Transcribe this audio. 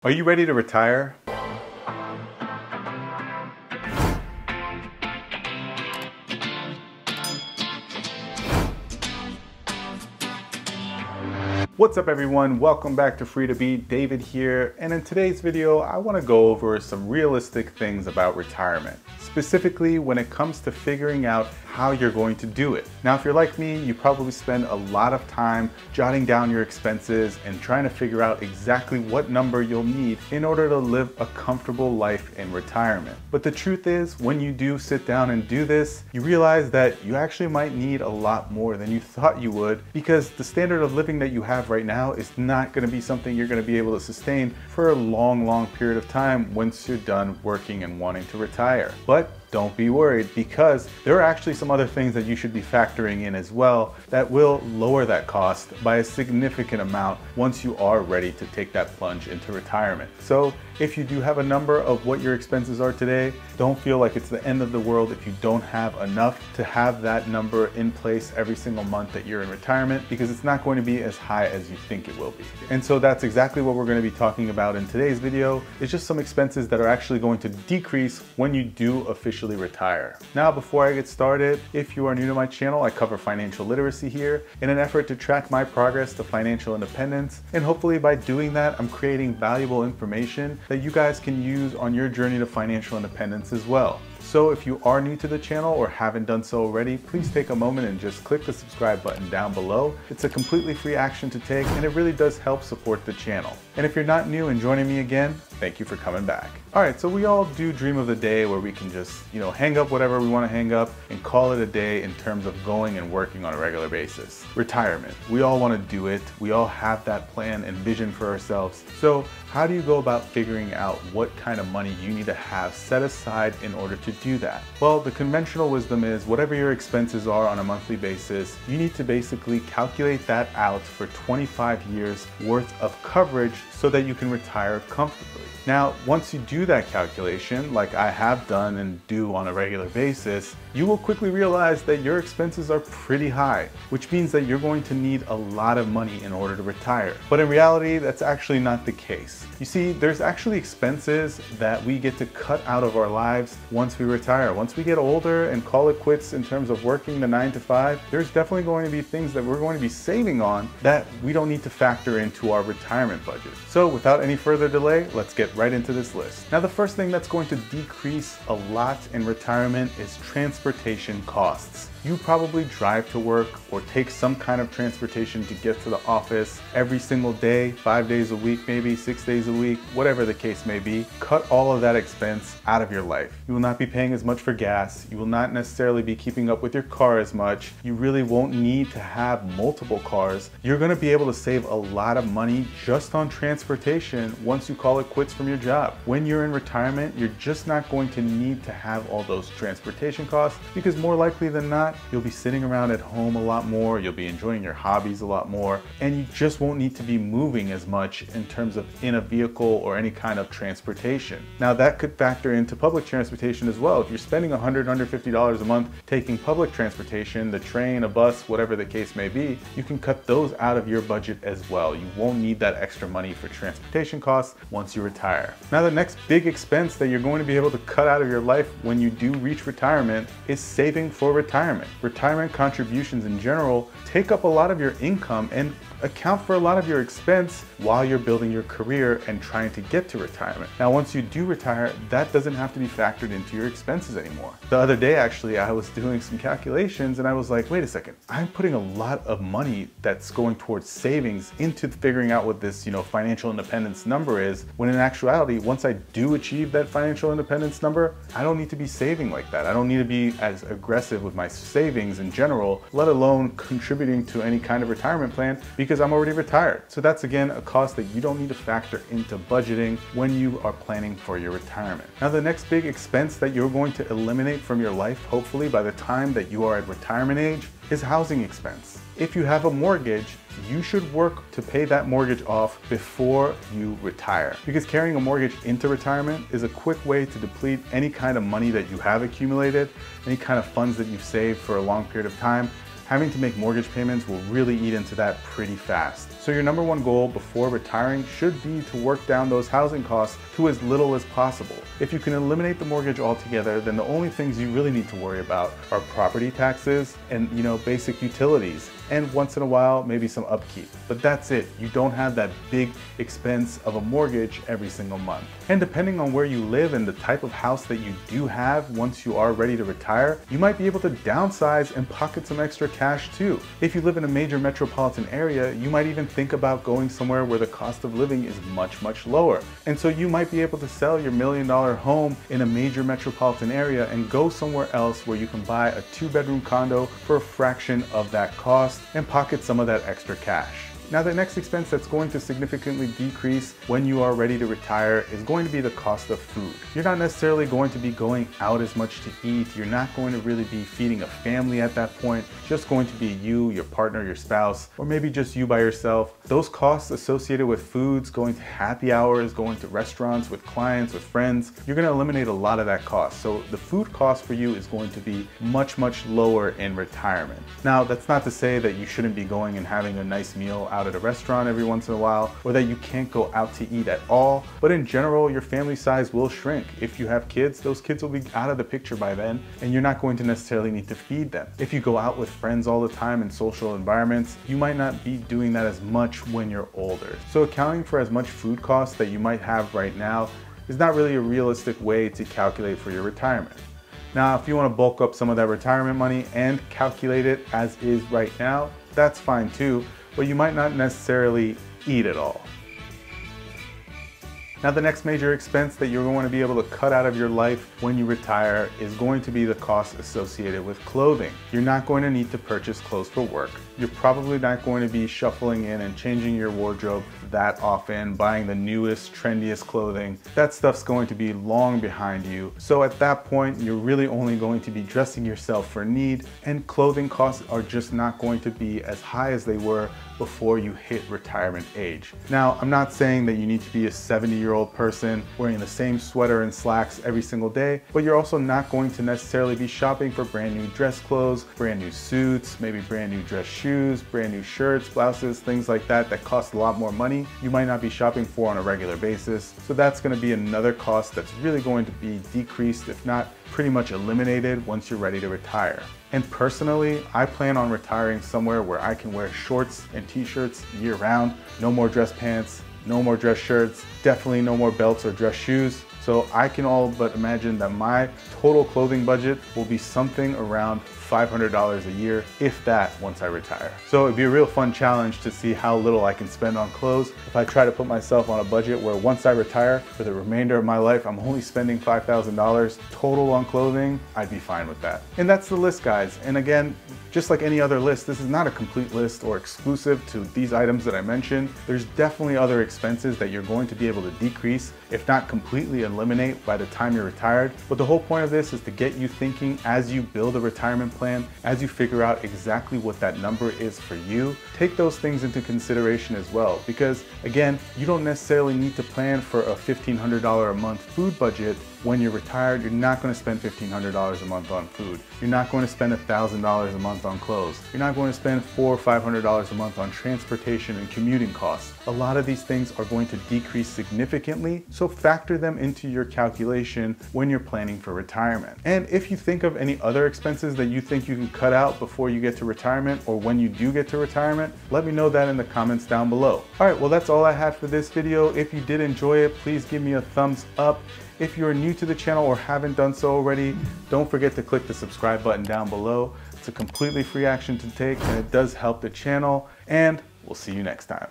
Are you ready to retire? What's up everyone? Welcome back to Free to Be. David here, and in today's video I want to go over some realistic things about retirement, specifically when it comes to figuring out how you're going to do it. Now if you're like me, you probably spend a lot of time jotting down your expenses and trying to figure out exactly what number you'll need in order to live a comfortable life in retirement. But the truth is, when you do sit down and do this, you realize that you actually might need a lot more than you thought you would, because the standard of living that you have right now is not going to be something you're going to be able to sustain for a long period of time once you're done working and wanting to retire. But don't be worried, because there are actually some other things that you should be factoring in as well that will lower that cost by a significant amount once you are ready to take that plunge into retirement. So if you do have a number of what your expenses are today, don't feel like it's the end of the world if you don't have enough to have that number in place every single month that you're in retirement, because it's not going to be as high as you think it will be. And so that's exactly what we're going to be talking about in today's video. It's just some expenses that are actually going to decrease when you do officially retire. Now, before I get started, if you are new to my channel, I cover financial literacy here in an effort to track my progress to financial independence. And hopefully by doing that, I'm creating valuable information that you guys can use on your journey to financial independence as well. So if you are new to the channel or haven't done so already, please take a moment and just click the subscribe button down below. It's a completely free action to take, and it really does help support the channel. And if you're not new and joining me again, thank you for coming back. All right, so we all do dream of the day where we can just, hang up whatever we want to hang up and call it a day in terms of going and working on a regular basis. Retirement, we all want to do it. We all have that plan and vision for ourselves. So how do you go about figuring out what kind of money you need to have set aside in order to do that? Well, the conventional wisdom is whatever your expenses are on a monthly basis, you need to basically calculate that out for 25 years worth of coverage so that you can retire comfortably. Now, once you do that calculation, like I have done and do on a regular basis, you will quickly realize that your expenses are pretty high, which means that you're going to need a lot of money in order to retire. But in reality, that's actually not the case. You see, there's actually expenses that we get to cut out of our lives once we retire. Once we get older and call it quits in terms of working the 9 to 5, there's definitely going to be things that we're going to be saving on that we don't need to factor into our retirement budget. So without any further delay, let's get right into this list. Now, the first thing that's going to decrease a lot in retirement is transportation costs. You probably drive to work or take some kind of transportation to get to the office every single day, 5 days a week, maybe 6 days a week, whatever the case may be. Cut all of that expense out of your life. You will not be paying as much for gas. You will not necessarily be keeping up with your car as much. You really won't need to have multiple cars. You're going to be able to save a lot of money just on transportation once you call it quits from your job. When you're in retirement, you're just not going to need to have all those transportation costs, because more likely than not, you'll be sitting around at home a lot more, you'll be enjoying your hobbies a lot more, and you just won't need to be moving as much in terms of in a vehicle or any kind of transportation. Now that could factor into public transportation as well. If you're spending $100, $150 a month taking public transportation, the train, a bus, whatever the case may be, you can cut those out of your budget as well. You won't need that extra money for transportation costs once you retire. Now the next big expense that you're going to be able to cut out of your life when you do reach retirement is saving for retirement. Retirement contributions in general take up a lot of your income and account for a lot of your expense while you're building your career and trying to get to retirement. Now, once you do retire, that doesn't have to be factored into your expenses anymore. The other day, actually, I was doing some calculations and I was like, wait a second, I'm putting a lot of money that's going towards savings into figuring out what this, financial independence number is, when in actuality, once I do achieve that financial independence number, I don't need to be saving like that. I don't need to be as aggressive with my savings in general, let alone contributing to any kind of retirement plan, because I'm already retired. So that's again a cost that you don't need to factor into budgeting when you are planning for your retirement. Now the next big expense that you're going to eliminate from your life, hopefully by the time that you are at retirement age, is housing expense. If you have a mortgage, you should work to pay that mortgage off before you retire, because carrying a mortgage into retirement is a quick way to deplete any kind of money that you have accumulated, any kind of funds that you've saved for a long period of time. having to make mortgage payments will really eat into that pretty fast. So your number one goal before retiring should be to work down those housing costs to as little as possible. If you can eliminate the mortgage altogether, then the only things you really need to worry about are property taxes and, basic utilities, and once in a while, maybe some upkeep. But that's it. You don't have that big expense of a mortgage every single month. And depending on where you live and the type of house that you do have once you are ready to retire, you might be able to downsize and pocket some extra cash too. If you live in a major metropolitan area, you might even think about going somewhere where the cost of living is much, much lower. And so you might be able to sell your $1 million home in a major metropolitan area and go somewhere else where you can buy a 2-bedroom condo for a fraction of that cost and pocket some of that extra cash. Now, the next expense that's going to significantly decrease when you are ready to retire is going to be the cost of food. You're not necessarily going to be going out as much to eat. You're not going to really be feeding a family at that point. It's just going to be you, your partner, your spouse, or maybe just you by yourself. Those costs associated with foods, going to happy hours, going to restaurants with clients, with friends, you're going to eliminate a lot of that cost. So the food cost for you is going to be much, much lower in retirement. Now, that's not to say that you shouldn't be going and having a nice meal out at a restaurant every once in a while, or that you can't go out to eat at all. But in general, your family size will shrink. If you have kids, those kids will be out of the picture by then, and you're not going to necessarily need to feed them. If you go out with friends all the time in social environments, you might not be doing that as much when you're older. So accounting for as much food costs that you might have right now is not really a realistic way to calculate for your retirement. Now, if you want to bulk up some of that retirement money and calculate it as is right now, that's fine too, but you might not necessarily eat it all. Now, the next major expense that you're going to be able to cut out of your life when you retire is going to be the cost associated with clothing. You're not going to need to purchase clothes for work. You're probably not going to be shuffling in and changing your wardrobe that often, buying the newest, trendiest clothing. That stuff's going to be long behind you. So at that point, you're really only going to be dressing yourself for need, and clothing costs are just not going to be as high as they were before you hit retirement age. Now, I'm not saying that you need to be a 70-year-old person wearing the same sweater and slacks every single day, but you're also not going to necessarily be shopping for brand new dress clothes, brand new suits, maybe brand new dress shoes, brand new shirts, blouses, things like that cost a lot more money. You might not be shopping for on a regular basis. So that's going to be another cost that's really going to be decreased, if not pretty much eliminated, once you're ready to retire. And personally, I plan on retiring somewhere where I can wear shorts and t-shirts year round. No more dress pants, no more dress shirts, definitely no more belts or dress shoes. So I can all but imagine that my total clothing budget will be something around $500 a year, if that, once I retire. So it'd be a real fun challenge to see how little I can spend on clothes if I try to put myself on a budget where once I retire, for the remainder of my life, I'm only spending $5,000 total on clothing. I'd be fine with that. And that's the list, guys. And again, just like any other list, this is not a complete list or exclusive to these items that I mentioned. There's definitely other expenses that you're going to be able to decrease, if not completely eliminate, by the time you're retired. But the whole point of this is to get you thinking as you build a retirement plan, as you figure out exactly what that number is for you. Take those things into consideration as well, because again, you don't necessarily need to plan for a $1,500 a month food budget. When you're retired, you're not going to spend $1,500 a month on food. You're not going to spend $1,000 a month on clothes. You're not going to spend $400 or $500 a month on transportation and commuting costs. A lot of these things are going to decrease significantly, so factor them into your calculation when you're planning for retirement. And if you think of any other expenses that you think you can cut out before you get to retirement, or when you do get to retirement, let me know that in the comments down below. All right, well, that's all I had for this video. If you did enjoy it, please give me a thumbs up. If you're new to the channel or haven't done so already, don't forget to click the subscribe button down below. It's a completely free action to take, and it does help the channel, and we'll see you next time.